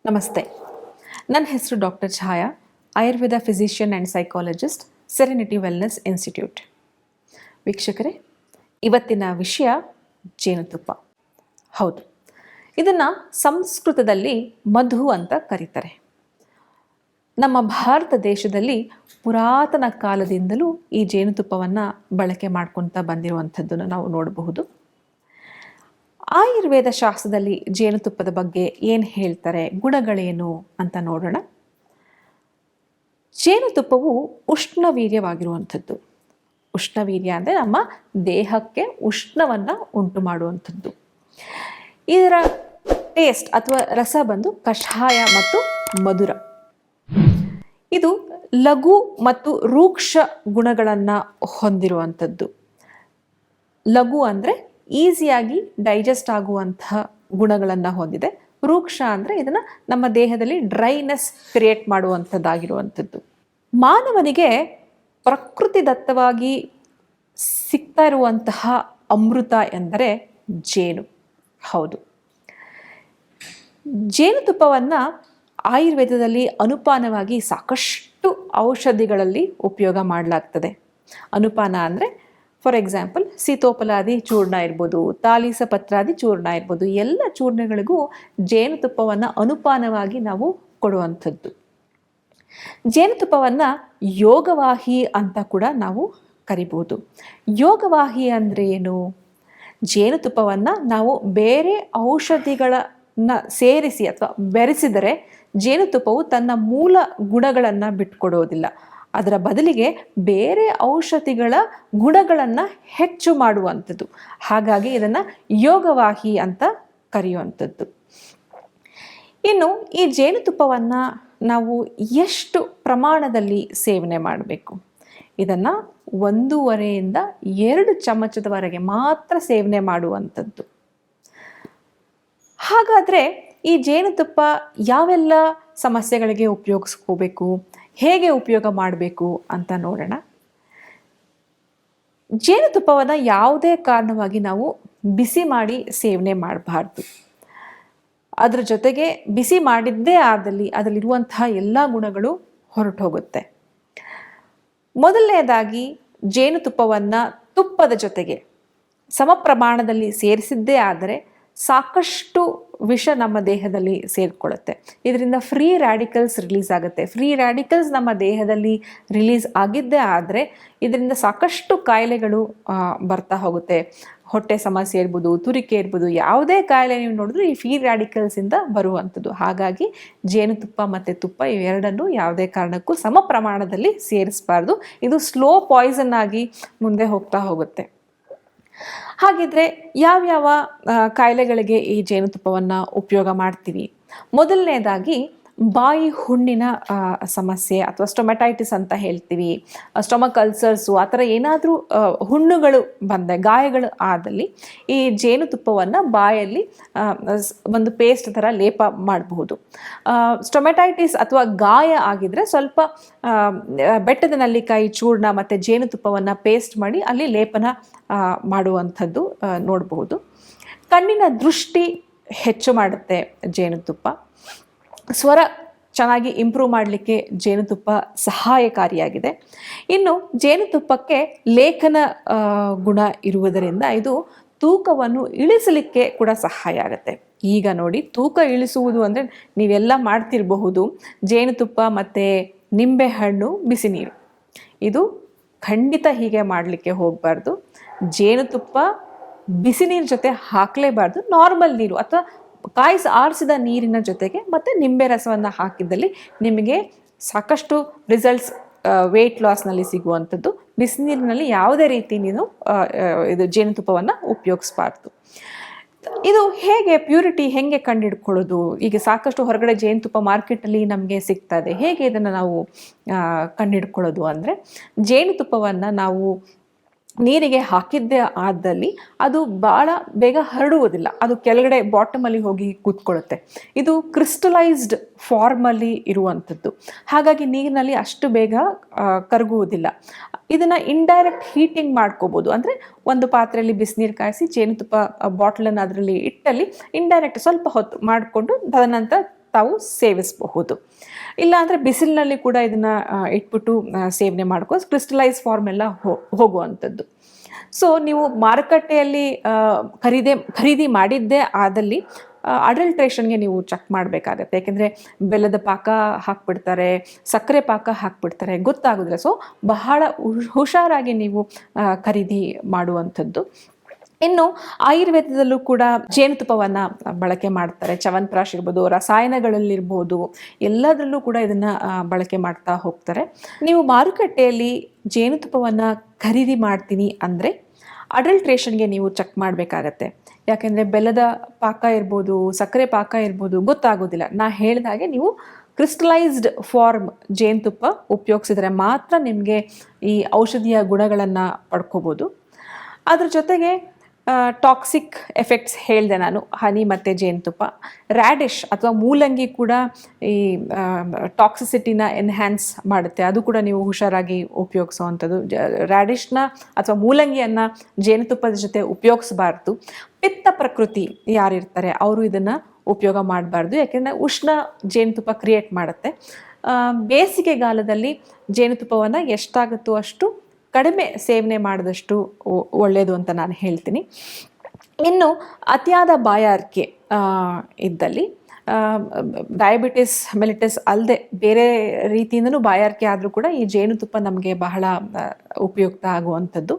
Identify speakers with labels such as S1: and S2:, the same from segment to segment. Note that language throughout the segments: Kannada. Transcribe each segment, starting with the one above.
S1: ನಮಸ್ತೆ. ನನ್ನ ಹೆಸರು doctor Chhaya, Ayurveda physician and psychologist, serenity wellness institute. ವೀಕ್ಷಕರೇ, ಇವತ್ತಿನ ವಿಷಯ ಜೇನುತುಪ್ಪ. ಹೌದು, ಇದನ್ನು ಸಂಸ್ಕೃತದಲ್ಲಿ ಮಧು ಅಂತ ಕರೀತಾರೆ. ನಮ್ಮ ಭಾರತ ದೇಶದಲ್ಲಿ ಪುರಾತನ ಕಾಲದಿಂದಲೂ ಈ ಜೇನುತುಪ್ಪವನ್ನು ಬಳಕೆ ಮಾಡ್ಕೊತಾ ಬಂದಿರುವಂಥದ್ದನ್ನು ನಾವು ನೋಡಬಹುದು. ಆಯುರ್ವೇದ ಶಾಸ್ತ್ರದಲ್ಲಿ ಜೇನುತುಪ್ಪದ ಬಗ್ಗೆ ಏನು ಹೇಳ್ತಾರೆ, ಗುಣಗಳೇನು ಅಂತ ನೋಡೋಣ. ಜೇನುತುಪ್ಪವು ಉಷ್ಣವೀರ್ಯವಾಗಿರುವಂಥದ್ದು. ಉಷ್ಣವೀರ್ಯ ಅಂದರೆ ನಮ್ಮ ದೇಹಕ್ಕೆ ಉಷ್ಣವನ್ನು ಉಂಟು ಮಾಡುವಂಥದ್ದು. ಇದರ ಟೇಸ್ಟ್ ಅಥವಾ ರಸ ಬಂದು ಕಷಾಯ ಮತ್ತು ಮಧುರ. ಇದು ಲಘು ಮತ್ತು ರೂಕ್ಷ ಗುಣಗಳನ್ನು ಹೊಂದಿರುವಂಥದ್ದು. ಲಘು ಅಂದರೆ ಈಸಿಯಾಗಿ ಡೈಜೆಸ್ಟ್ ಆಗುವಂತಹ ಗುಣಗಳನ್ನು ಹೊಂದಿದೆ. ರೂಕ್ಷ ಅಂದರೆ ಇದನ್ನು ನಮ್ಮ ದೇಹದಲ್ಲಿ ಡ್ರೈನೆಸ್ ಕ್ರಿಯೇಟ್ ಮಾಡುವಂಥದ್ದಾಗಿರುವಂಥದ್ದು. ಮಾನವನಿಗೆ ಪ್ರಕೃತಿದತ್ತವಾಗಿ ಸಿಗ್ತಾ ಇರುವಂತಹ ಅಮೃತ ಎಂದರೆ ಜೇನು. ಹೌದು, ಜೇನುತುಪ್ಪವನ್ನು ಆಯುರ್ವೇದದಲ್ಲಿ ಅನುಪಾನವಾಗಿ ಸಾಕಷ್ಟು ಔಷಧಿಗಳಲ್ಲಿ ಉಪಯೋಗ ಮಾಡಲಾಗ್ತದೆ. ಅನುಪಾನ ಅಂದರೆ ಫಾರ್ ಎಕ್ಸಾಂಪಲ್ ಸೀತೋಪಲಾದಿ ಚೂರ್ಣ ಇರ್ಬೋದು, ತಾಲೀಸ ಪತ್ರಾದಿ ಚೂರ್ಣ ಇರ್ಬೋದು, ಎಲ್ಲ ಚೂರ್ಣಗಳಿಗೂ ಜೇನುತುಪ್ಪವನ್ನು ಅನುಪಾನವಾಗಿ ನಾವು ಕೊಡುವಂಥದ್ದು. ಜೇನುತುಪ್ಪವನ್ನು ಯೋಗವಾಹಿ ಅಂತ ಕೂಡ ನಾವು ಕರಿಬೋದು. ಯೋಗವಾಹಿ ಅಂದರೆ ಏನು? ಜೇನುತುಪ್ಪವನ್ನು ನಾವು ಬೇರೆ ಔಷಧಿಗಳನ್ನು ಸೇರಿಸಿ ಅಥವಾ ಬೆರೆಸಿದರೆ ಜೇನುತುಪ್ಪವು ತನ್ನ ಮೂಲ ಗುಣಗಳನ್ನು ಬಿಟ್ಕೊಡೋದಿಲ್ಲ. ಅದರ ಬದಲಿಗೆ ಬೇರೆ ಔಷಧಿಗಳ ಗುಣಗಳನ್ನು ಹೆಚ್ಚು ಮಾಡುವಂಥದ್ದು. ಹಾಗಾಗಿ ಇದನ್ನು ಯೋಗವಾಹಿ ಅಂತ ಕರೆಯುವಂಥದ್ದು. ಇನ್ನು ಈ ಜೇನುತುಪ್ಪವನ್ನು ನಾವು ಎಷ್ಟು ಪ್ರಮಾಣದಲ್ಲಿ ಸೇವನೆ ಮಾಡಬೇಕು? ಇದನ್ನು 1.5 to 2 ಚಮಚದವರೆಗೆ ಮಾತ್ರ ಸೇವನೆ ಮಾಡುವಂಥದ್ದು. ಹಾಗಾದರೆ ಈ ಜೇನುತುಪ್ಪ ಯಾವೆಲ್ಲ ಸಮಸ್ಯೆಗಳಿಗೆ ಉಪಯೋಗಿಸ್ಕೋಬೇಕು, ಹೇಗೆ ಉಪಯೋಗ ಮಾಡಬೇಕು ಅಂತ ನೋಡೋಣ. ಜೇನುತುಪ್ಪವನ್ನು ಯಾವುದೇ ಕಾರಣವಾಗಿ ನಾವು ಬಿಸಿ ಮಾಡಿ ಸೇವನೆ ಮಾಡಬಾರ್ದು. ಅದರ ಜೊತೆಗೆ ಬಿಸಿ ಮಾಡಿದ್ದೇ ಆದಲ್ಲಿ ಅದರಲ್ಲಿರುವಂತಹ ಎಲ್ಲ ಗುಣಗಳು ಹೊರಟು ಹೋಗುತ್ತೆ. ಮೊದಲನೇದಾಗಿ ಜೇನುತುಪ್ಪವನ್ನು ತುಪ್ಪದ ಜೊತೆಗೆ ಸಮ ಪ್ರಮಾಣದಲ್ಲಿ ಸೇರಿಸಿದ್ದೇ ಆದರೆ ಸಾಕಷ್ಟು ವಿಷ ನಮ್ಮ ದೇಹದಲ್ಲಿ ಸೇರಿಕೊಳ್ಳುತ್ತೆ. ಇದರಿಂದ ಫ್ರೀ ರ್ಯಾಡಿಕಲ್ಸ್ ರಿಲೀಸ್ ಆಗುತ್ತೆ. ಫ್ರೀ ರ್ಯಾಡಿಕಲ್ಸ್ ನಮ್ಮ ದೇಹದಲ್ಲಿ ರಿಲೀಸ್ ಆಗಿದ್ದೇ ಆದರೆ ಇದರಿಂದ ಸಾಕಷ್ಟು ಕಾಯಿಲೆಗಳು ಬರ್ತಾ ಹೋಗುತ್ತೆ. ಹೊಟ್ಟೆ ಸಮಸ್ಯೆ ಇರ್ಬೋದು, ತುರಿಕೆ ಇರ್ಬೋದು, ಯಾವುದೇ ಕಾಯಿಲೆ ನೀವು ನೋಡಿದ್ರು ಈ ಫ್ರೀ ರ್ಯಾಡಿಕಲ್ಸಿಂದ ಬರುವಂಥದ್ದು. ಹಾಗಾಗಿ ಜೇನುತುಪ್ಪ ಮತ್ತು ತುಪ್ಪ ಇವೆರಡನ್ನೂ ಯಾವುದೇ ಕಾರಣಕ್ಕೂ ಸಮ ಪ್ರಮಾಣದಲ್ಲಿ ಸೇರಿಸಬಾರ್ದು. ಇದು ಸ್ಲೋ ಪಾಯ್ಸನ್ ಆಗಿ ಮುಂದೆ ಹೋಗ್ತಾ ಹೋಗುತ್ತೆ. ಹಾಗಿದ್ರೆ ಯಾವ್ಯಾವ ಕಾಯಿಲೆಗಳಿಗೆ ಈ ಜೇನುತುಪ್ಪವನ್ನು ಉಪಯೋಗ ಮಾಡ್ತೀವಿ? ಮೊದಲನೇದಾಗಿ ಬಾಯಿ ಹುಣ್ಣಿನ ಸಮಸ್ಯೆ ಅಥವಾ ಸ್ಟೊಮೆಟೈಟಿಸ್ ಅಂತ ಹೇಳ್ತೀವಿ. ಸ್ಟೊಮಕ್ ಅಲ್ಸರ್ಸು ಆ ಥರ ಏನಾದರೂ ಹುಣ್ಣುಗಳು ಬಂದ ಗಾಯಗಳು ಆದಲ್ಲಿ ಈ ಜೇನುತುಪ್ಪವನ್ನು ಬಾಯಲ್ಲಿ ಒಂದು ಪೇಸ್ಟ್ ಥರ ಲೇಪ ಮಾಡಬಹುದು. ಸ್ಟೊಮೆಟೈಟಿಸ್ ಅಥವಾ ಗಾಯ ಆಗಿದ್ರೆ ಸ್ವಲ್ಪ ಬೆಟ್ಟದ ನೆಲ್ಲಿಕಾಯಿ ಚೂರ್ಣ ಮತ್ತು ಜೇನುತುಪ್ಪವನ್ನು ಪೇಸ್ಟ್ ಮಾಡಿ ಅಲ್ಲಿ ಲೇಪನ ಮಾಡುವಂಥದ್ದು ನೋಡಬಹುದು. ಕಣ್ಣಿನ ದೃಷ್ಟಿ ಹೆಚ್ಚು ಮಾಡುತ್ತೆ ಜೇನುತುಪ್ಪ. ಸ್ವರ ಚೆನ್ನಾಗಿ ಇಂಪ್ರೂವ್ ಮಾಡಲಿಕ್ಕೆ ಜೇನುತುಪ್ಪ ಸಹಾಯಕಾರಿಯಾಗಿದೆ. ಇನ್ನು ಜೇನುತುಪ್ಪಕ್ಕೆ ಲೇಖನ ಗುಣ ಇರುವುದರಿಂದ ಇದು ತೂಕವನ್ನು ಇಳಿಸಲಿಕ್ಕೆ ಕೂಡ ಸಹಾಯ ಆಗುತ್ತೆ. ಈಗ ನೋಡಿ, ತೂಕ ಇಳಿಸುವುದು ಅಂದರೆ ನೀವೆಲ್ಲ ಮಾಡ್ತಿರಬಹುದು. ಜೇನುತುಪ್ಪ ಮತ್ತು ನಿಂಬೆಹಣ್ಣು, ಬಿಸಿ ನೀರು, ಇದು ಖಂಡಿತ ಹೀಗೆ ಮಾಡಲಿಕ್ಕೆ ಹೋಗಬಾರ್ದು. ಜೇನುತುಪ್ಪ ಬಿಸಿ ನೀರು ಜೊತೆ ಹಾಕಲೇಬಾರ್ದು. ನಾರ್ಮಲ್ ನೀರು ಅಥವಾ ಆರಿಸಿದ ನೀರಿನ ಜೊತೆಗೆ ಮತ್ತು ನಿಂಬೆ ರಸವನ್ನು ಹಾಕಿದ್ದಲ್ಲಿ ನಿಮಗೆ ಸಾಕಷ್ಟು ರಿಸಲ್ಟ್ಸ್ ವೆಯ್ಟ್ ಲಾಸ್ನಲ್ಲಿ ಸಿಗುವಂಥದ್ದು. ಬಿಸಿನೀರಿನಲ್ಲಿ ಯಾವುದೇ ರೀತಿ ನೀನು ಇದು ಜೇನುತುಪ್ಪವನ್ನು ಉಪಯೋಗಿಸ್ಬಾರ್ದು. ಇದು ಹೇಗೆ ಪ್ಯೂರಿಟಿ ಹೇಗೆ ಕಂಡುಹಿಡ್ಕೊಳ್ಳೋದು? ಈಗ ಸಾಕಷ್ಟು ಹೊರಗಡೆ ಜೇನುತುಪ್ಪ ಮಾರ್ಕೆಟಲ್ಲಿ ನಮಗೆ ಸಿಗ್ತಾ ಇದೆ. ಹೇಗೆ ಇದನ್ನು ನಾವು ಕಂಡುಹಿಡ್ಕೊಳ್ಳೋದು ಅಂದರೆ, ಜೇನುತುಪ್ಪವನ್ನು ನಾವು ನೀರಿಗೆ ಹಾಕಿದ್ದೇ ಆದಲ್ಲಿ ಅದು ಭಾಳ ಬೇಗ ಹರಡುವುದಿಲ್ಲ. ಅದು ಕೆಳಗಡೆ ಬಾಟಮಲ್ಲಿ ಹೋಗಿ ಕೂತ್ಕೊಳ್ಳುತ್ತೆ. ಇದು ಕ್ರಿಸ್ಟಲೈಸ್ಡ್ ಫಾರ್ಮಲ್ಲಿ ಇರುವಂಥದ್ದು. ಹಾಗಾಗಿ ನೀರಿನಲ್ಲಿ ಅಷ್ಟು ಬೇಗ ಕರಗುವುದಿಲ್ಲ. ಇದನ್ನು ಇಂಡೈರೆಕ್ಟ್ ಹೀಟಿಂಗ್ ಮಾಡ್ಕೋಬೋದು. ಅಂದರೆ ಒಂದು ಪಾತ್ರೆಯಲ್ಲಿ ಬಿಸಿನೀರು ಕಾಯಿಸಿ ಜೇನುತುಪ್ಪ ಬಾಟ್ಲನ್ನು ಅದರಲ್ಲಿ ಇಟ್ಟಲ್ಲಿ ಇಂಡೈರೆಕ್ಟ್ ಸ್ವಲ್ಪ ಹೊತ್ತು ಮಾಡಿಕೊಂಡು ತದನಂತರ ತಾವು ಸೇವಿಸಬಹುದು. ಇಲ್ಲಾಂದರೆ ಬಿಸಿಲಿನಲ್ಲಿ ಕೂಡ ಇದನ್ನು ಇಟ್ಬಿಟ್ಟು ಸೇವನೆ ಮಾಡ್ಕೋ ಕ್ರಿಸ್ಟಲೈಸ್ ಫಾರ್ಮ್ ಎಲ್ಲ ಹೋಗುವಂಥದ್ದು. ಸೊ ನೀವು ಮಾರುಕಟ್ಟೆಯಲ್ಲಿ ಖರೀದಿ ಮಾಡಿದ್ದೇ ಆದಲ್ಲಿ ಅಡಲ್ಟ್ರೇಷನ್ಗೆ ನೀವು ಚೆಕ್ ಮಾಡಬೇಕಾಗತ್ತೆ. ಯಾಕೆಂದರೆ ಬೆಲ್ಲದ ಪಾಕ ಹಾಕ್ಬಿಡ್ತಾರೆ, ಸಕ್ಕರೆ ಪಾಕ ಹಾಕ್ಬಿಡ್ತಾರೆ, ಗೊತ್ತಾಗೋದಿಲ್ಲ. ಸೊ ಬಹಳ ಹುಷಾರಾಗಿ ನೀವು ಖರೀದಿ ಮಾಡುವಂಥದ್ದು. ಇನ್ನು ಆಯುರ್ವೇದದಲ್ಲೂ ಕೂಡ ಜೇನುತುಪ್ಪವನ್ನು ಬಳಕೆ ಮಾಡ್ತಾರೆ. ಚ್ಯವನ್ಪ್ರಾಶ್ ಇರ್ಬೋದು, ರಸಾಯನಗಳಲ್ಲಿರ್ಬೋದು, ಎಲ್ಲದರಲ್ಲೂ ಕೂಡ ಇದನ್ನು ಬಳಕೆ ಮಾಡ್ತಾ ಹೋಗ್ತಾರೆ. ನೀವು ಮಾರುಕಟ್ಟೆಯಲ್ಲಿ ಜೇನುತುಪ್ಪವನ್ನು ಖರೀದಿ ಮಾಡ್ತೀನಿ ಅಂದರೆ ಅಡಲ್ಟ್ರೇಷನ್ಗೆ ನೀವು ಚೆಕ್ ಮಾಡಬೇಕಾಗತ್ತೆ. ಯಾಕೆಂದರೆ ಬೆಲ್ಲದ ಪಾಕ ಇರ್ಬೋದು, ಸಕ್ಕರೆ ಪಾಕ ಇರ್ಬೋದು, ಗೊತ್ತಾಗೋದಿಲ್ಲ. ನಾ ಹೇಳಿದ ಹಾಗೆ ನೀವು ಕ್ರಿಸ್ಟಲೈಸ್ಡ್ ಫಾರ್ಮ್ ಜೇನುತುಪ್ಪ ಉಪಯೋಗಿಸಿದ್ರೆ ಮಾತ್ರ ನಿಮಗೆ ಈ ಔಷಧಿಯ ಗುಣಗಳನ್ನು ಪಡ್ಕೋಬೋದು. ಅದ್ರ ಜೊತೆಗೆ ಟಾಕ್ಸಿಕ್ ಎಫೆಕ್ಟ್ಸ್ ಹೇಳಿದೆ ನಾನು, ಹನಿ ಮತ್ತು ಜೇನುತುಪ್ಪ. ರ್ಯಾಡಿಶ್ ಅಥವಾ ಮೂಲಂಗಿ ಕೂಡ ಈ ಟಾಕ್ಸಿಸಿಟಿನ ಎನ್ಹ್ಯಾನ್ಸ್ ಮಾಡುತ್ತೆ. ಅದು ಕೂಡ ನೀವು ಹುಷಾರಾಗಿ ಉಪಯೋಗಿಸೋವಂಥದ್ದು. ರ್ಯಾಡಿಶ್ನ ಅಥವಾ ಮೂಲಂಗಿಯನ್ನು ಜೇನುತುಪ್ಪದ ಜೊತೆ ಉಪಯೋಗಿಸಬಾರ್ದು. ಪಿತ್ತ ಪ್ರಕೃತಿ ಯಾರಿರ್ತಾರೆ ಅವರು ಇದನ್ನು ಉಪಯೋಗ ಮಾಡಬಾರ್ದು. ಯಾಕೆಂದರೆ ಉಷ್ಣ ಜೇನುತುಪ್ಪ ಕ್ರಿಯೇಟ್ ಮಾಡುತ್ತೆ. ಬೇಸಿಗೆಗಾಲದಲ್ಲಿ ಜೇನುತುಪ್ಪವನ್ನು ಎಷ್ಟಾಗುತ್ತೋ ಅಷ್ಟು ಕಡಿಮೆ ಸೇವನೆ ಮಾಡಿದಷ್ಟು ಒಳ್ಳೆಯದು ಅಂತ ನಾನು ಹೇಳ್ತೀನಿ. ಇನ್ನು ಅತಿಯಾದ ಬಾಯಾರಿಕೆ ಇದ್ದಲ್ಲಿ, ಡಯಾಬಿಟಿಸ್ ಮೆಲಿಟಸ್ ಅಲ್ಲದೆ ಬೇರೆ ರೀತಿಯಿಂದನೂ ಬಾಯಾರಿಕೆ ಆದರೂ ಕೂಡ ಈ ಜೇನುತುಪ್ಪ ನಮಗೆ ಬಹಳ ಉಪಯುಕ್ತ ಆಗುವಂಥದ್ದು.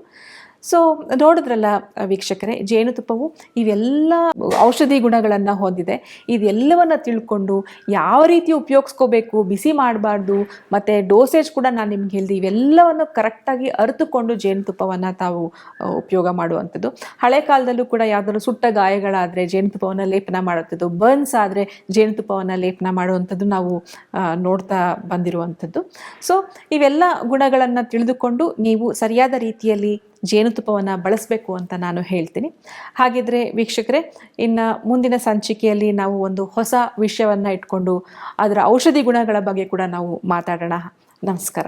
S1: ಸೊ ನೋಡಿದ್ರಲ್ಲ ವೀಕ್ಷಕರೇ, ಜೇನುತುಪ್ಪವು ಇವೆಲ್ಲ ಔಷಧಿ ಗುಣಗಳನ್ನು ಹೊಂದಿದೆ. ಇದೆಲ್ಲವನ್ನು ತಿಳ್ಕೊಂಡು ಯಾವ ರೀತಿ ಉಪಯೋಗಿಸ್ಕೋಬೇಕು, ಬಿಸಿ ಮಾಡಬಾರ್ದು, ಮತ್ತು ಡೋಸೇಜ್ ಕೂಡ ನಾನು ನಿಮ್ಗೆ ಹೇಳಿದೆ, ಇವೆಲ್ಲವನ್ನು ಕರೆಕ್ಟಾಗಿ ಅರಿತುಕೊಂಡು ಜೇನುತುಪ್ಪವನ್ನು ತಾವು ಉಪಯೋಗ ಮಾಡುವಂಥದ್ದು. ಹಳೆ ಕಾಲದಲ್ಲೂ ಕೂಡ ಯಾವುದಾದ್ರು ಸುಟ್ಟ ಗಾಯಗಳಾದರೆ ಜೇನುತುಪ್ಪವನ್ನು ಲೇಪನ ಮಾಡುವಂಥದ್ದು, ಬರ್ನ್ಸ್ ಆದರೆ ಜೇನುತುಪ್ಪವನ್ನು ಲೇಪನ ಮಾಡುವಂಥದ್ದು ನಾವು ನೋಡ್ತಾ ಬಂದಿರುವಂಥದ್ದು. ಸೊ ಇವೆಲ್ಲ ಗುಣಗಳನ್ನು ತಿಳಿದುಕೊಂಡು ನೀವು ಸರಿಯಾದ ರೀತಿಯಲ್ಲಿ ಜೇನುತುಪ್ಪವನ್ನು ಬಳಸಬೇಕು ಅಂತ ನಾನು ಹೇಳ್ತೀನಿ. ಹಾಗಿದ್ರೆ ವೀಕ್ಷಕರೇ, ಇನ್ನು ಮುಂದಿನ ಸಂಚಿಕೆಯಲ್ಲಿ ನಾವು ಒಂದು ಹೊಸ ವಿಷಯವನ್ನು ಇಟ್ಕೊಂಡು ಅದರ ಔಷಧಿ ಗುಣಗಳ ಬಗ್ಗೆ ಕೂಡ ನಾವು ಮಾತಾಡೋಣ. ನಮಸ್ಕಾರ.